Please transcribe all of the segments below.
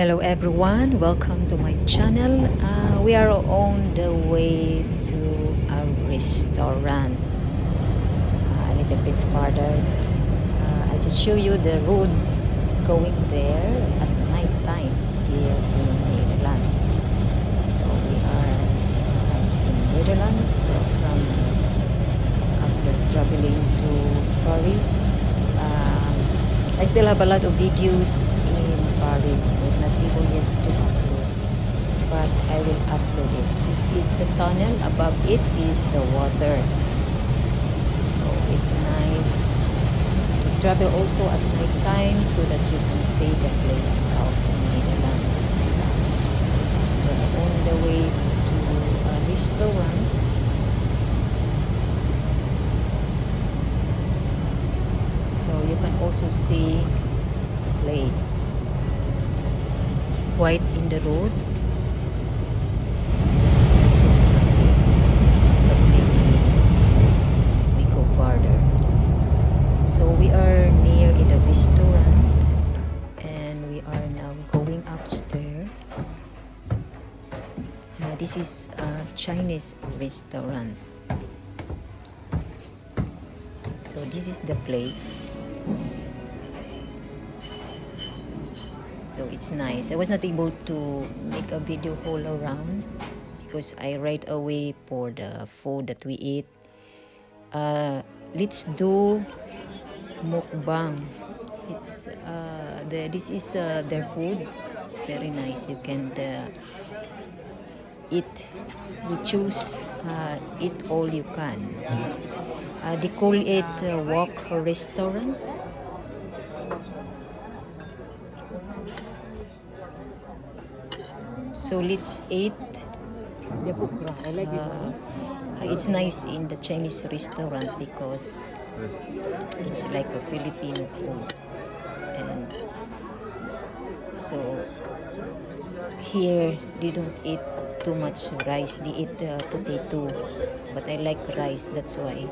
Hello everyone, welcome to my channel. We are on the way to a restaurant a little bit farther. I just show you the road going there at night time here in Netherlands. So we are in Netherlands from after traveling to Paris. I still have a lot of videos in Paris. I was not able yet to upload, but I will upload it. This is the tunnel. Above it is the water. So it's nice to travel also at night time so that you can see the place of the Netherlands. We're on the way to a restaurant. So you can also see the place. White in the road. It's not so traffic, but maybe if we go farther. So we are near in the restaurant and we are now going upstairs. This is a Chinese restaurant. So this is the place. So it's nice. I was not able to make a video all around because I right away for the food that we eat. Let's do mukbang. It's this is their food. Very nice. You can eat. We choose eat all you can. They call it wok restaurant. So let's eat. It's nice in the Chinese restaurant because it's like a Filipino food. And so here they don't eat too much rice. They eat potato. But I like rice. That's why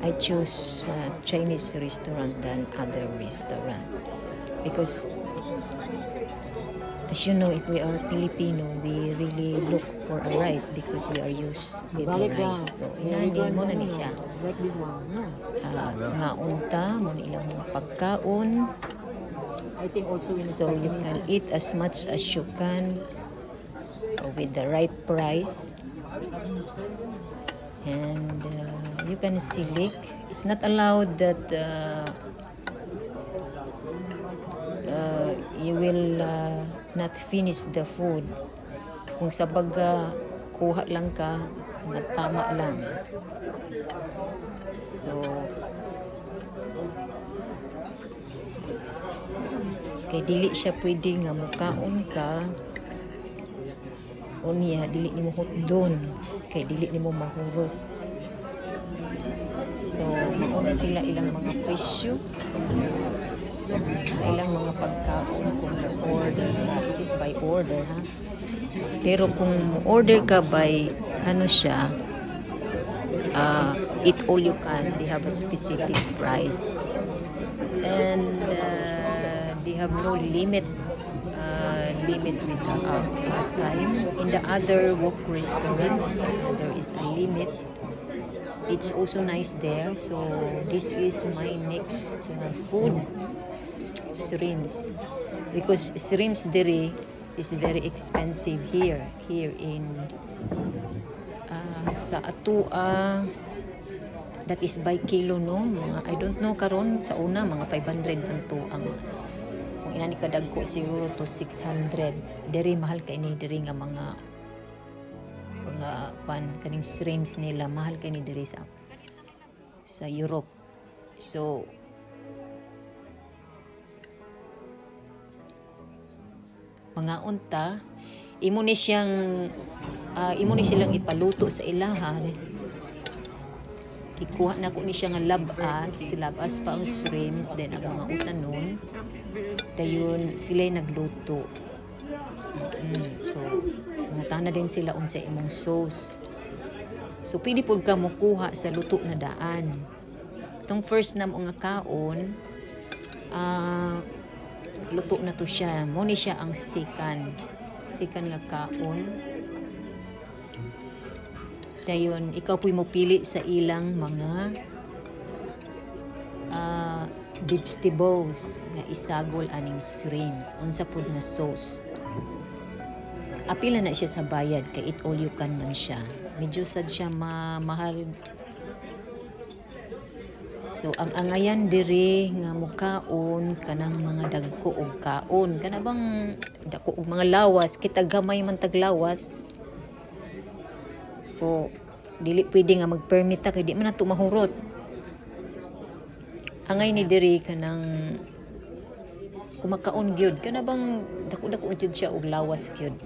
I choose Chinese restaurant than other restaurant. Because as you know, if we are Filipino, we really look for a rice because we are used with the rice. So, inani mo na ni siya. Nga unta, mo na ilang mga pagkaon. So, you can eat as much as you can with the right price. And you can select. It's not allowed that you will not finish the food. Kung sa baga, kuha lang ka, nga tama lang. So, kay dili siya pwede nga mukaon ka, o niya, dili ni mo hotdon, kay dili ni mo mahurot. So, mauna sila ilang mga presyo sa ilang mga pagkaon kung order ka. It is by order, ha? Pero kung order ka by ano siya, eat all you can, they have a specific price. And they have no limit with the time. In the other wok restaurant, there is a limit. It's also nice there. So this is my next food, shrimps, because shrimps dere is very expensive here in sa atua. That is by kilo, no? Mga I don't know karon sa una mga 500 man to ang kung inani ka dagko siguro to 600. Dere mahal kay ni dere nga mga kaning shrimps nila mahal kay ni dere sa Europe. So mga unta imo ni silang ipaluto sa ilaha. Ikuha na ko ni siya nga labas pa ang shrimps, then ang mga utanon dayon sila nagluto. So nangutana din sila unsa imong sauce. So pili pud ka mo kuha sa luto na daan. Itong first na mo nga kaon, luto na to siya. Mo ni siya ang second nga kaon. Dayon ikaw po'y mopili sa ilang mga vegetables nga isagol aning shrimps unsa pud nga sauce. Apila na siya sa bayad kay it all you can man siya. Medyo sad siya mahal. So ang angayan diri nga mukaon kanang mga dagko og kaon kana bang dako og mga lawas kita gamay man tag lawas. So dili pwede nga magpermit ta kay di man nato mahurot. Angay ni diri kanang kumakaon gyud kana bang dako-dako gyud siya og lawas gyud.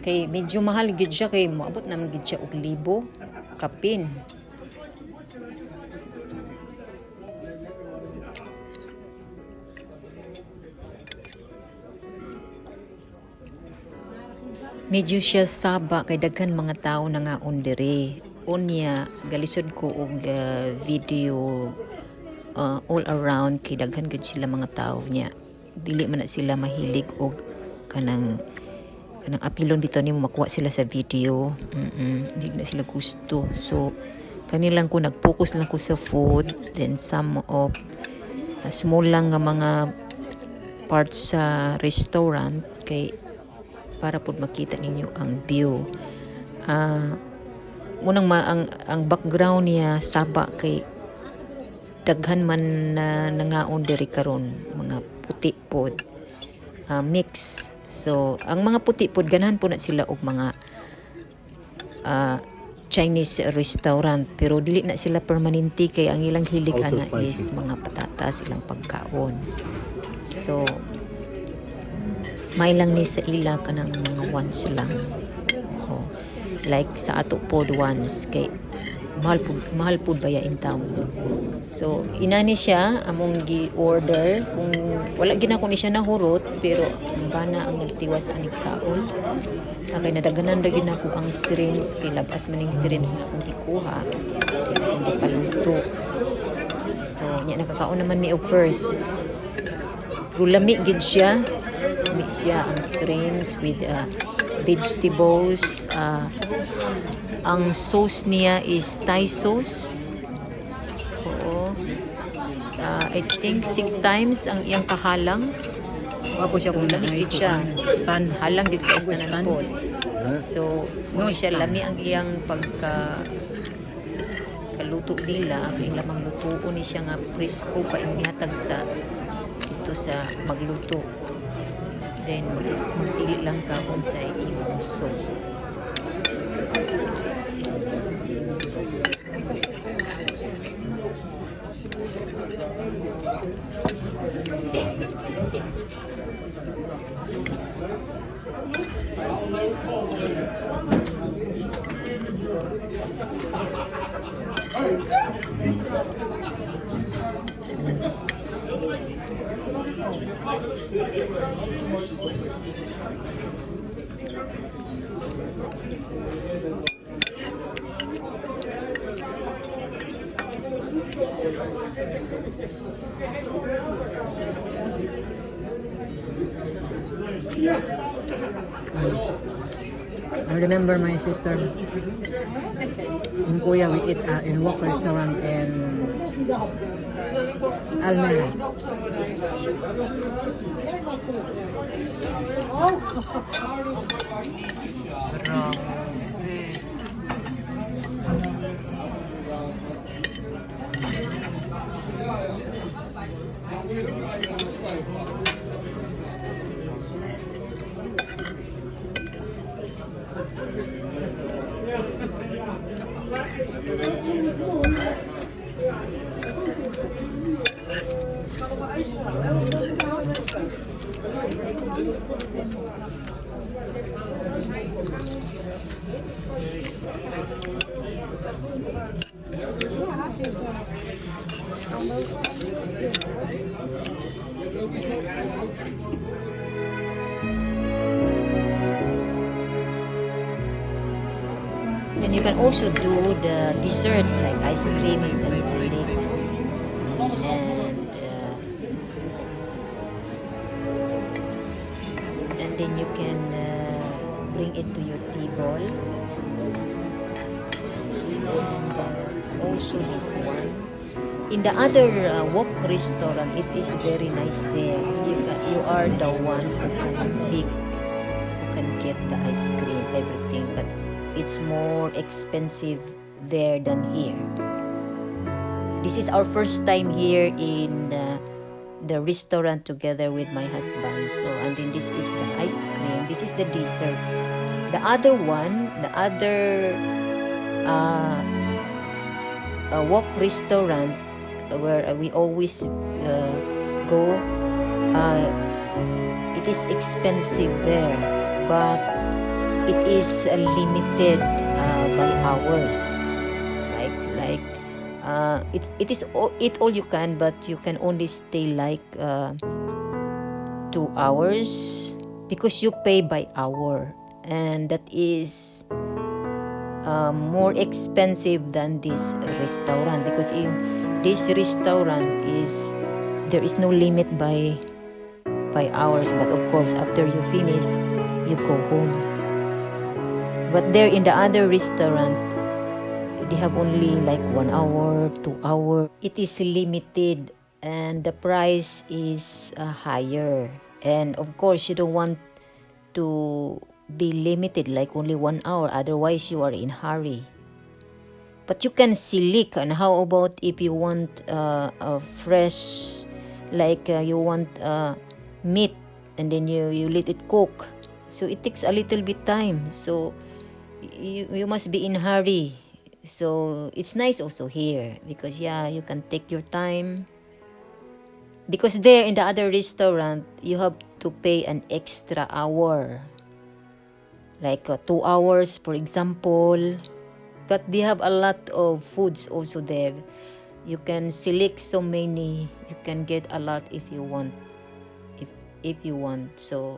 Kay medyo mahal gyud siya kay moabot naman gyud siya og 1,000 kapin. Medyo siya saba kay daghan mga tao na nga diri. Unya galisod ko og video all around kay daghan gud sila mga tao niya. Dili man na sila mahilig og kanang apilon bitaw nimo makuha sila sa video. Dili na sila gusto. So kanilang ko nag-focus lang ko sa food, then some of small lang nga mga parts sa restaurant kay para pud makita ninyo ang view. Munang ang background niya saba kay daghan man na nangaon diri karon mga puti pod mix. So ang mga puti pod ganahan po na sila og mga Chinese restaurant pero dili na sila permanente kay ang ilang hilig ana is mga patatas ilang pagkaon. So may lang ni sa ila kanang mga once lang. Like sa ato pod once kay mahal pud baya in town. So inani siya among gi-order kung wala gina ko ni siya nahurot pero ang bana ang nagtiwas aning kaon. Kay nadaganan ra gina ko ang shrimps kay labas maning shrimps nga akong gikuha. Hindi pa luto. So nya nakakaon naman mi og first. Pero lami gid siya. Mix siya ang shrimps with vegetables. Ang sauce niya is Thai sauce. Oo. I think 6 times ang iyang kahalang. Wapo siya So, kung lami gid siya. Halang gid ka istanan po. So, mo siya lami ang iyang kaluto nila. Kay lamang lutuon ni siya nga presko pa inihatag sa ito sa magluto. Then magpili lang ka kung sa imong sauce. I remember my sister in Korea. We eat in Wok restaurant in Almera. And you can also do the dessert like ice cream. You can select and it to your table. And also this one. In the other wok restaurant, it is very nice there. You are the one who can get the ice cream, everything, but it's more expensive there than here. This is our first time here in the restaurant together with my husband. So, and then this is the ice cream. This is the dessert. The other one, the other wok restaurant where we always go, it is expensive there, but it is limited by hours. Like it is eat all you can, but you can only stay like 2 hours because you pay by hour, and that is more expensive than this restaurant, because in this restaurant there is no limit by hours, but of course after you finish you go home. But there in the other restaurant, they have only like 1 hour, 2 hour. It is limited and the price is higher, and of course you don't want to be limited like only 1 hour, otherwise you are in hurry. But you can select. And how about if you want a fresh, like you want meat, and then you let it cook, so it takes a little bit time, so you must be in hurry. So it's nice also here because you can take your time, because there in the other restaurant you have to pay an extra hour, like 2 hours for example. But they have a lot of foods also there. You can select so many, you can get a lot if you want, if you want. So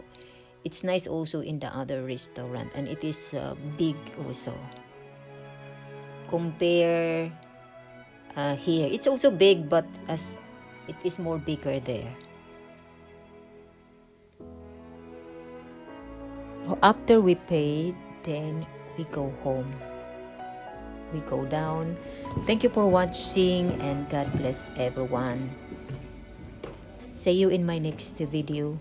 it's nice also in the other restaurant, and it is big also. Compare here, it's also big, but as it is more bigger there. So after we paid, then we go home. We go down. Thank you for watching, and God bless everyone. See you in my next video.